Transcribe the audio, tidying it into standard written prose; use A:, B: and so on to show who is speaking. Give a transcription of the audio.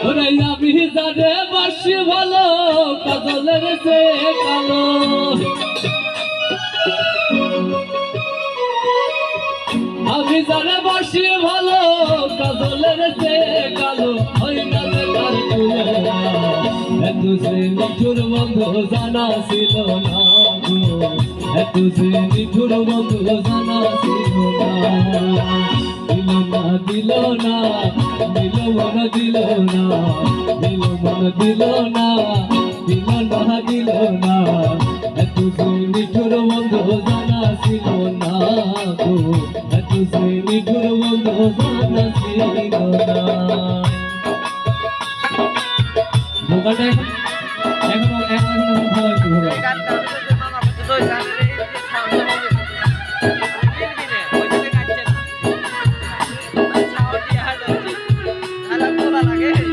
A: ওরে আমি যারে বাসি ভালো কাজলের সে কালো আমি যারে বাসি ভালো কাজলের সে কালো ওই নামে তার এত সে নিঠুর বন্ধু জানা ছিল না গো এত সে নিঠুর বন্ধু জানা ছিল না দিল না দিল মন দিল না দিল মন দিল না দিল না দিল না এত সে নিঠুর বন্ধু জানা ছিল না গো এত সে নিঠুর বন্ধু জানা ছিল না এখন ভালো একটু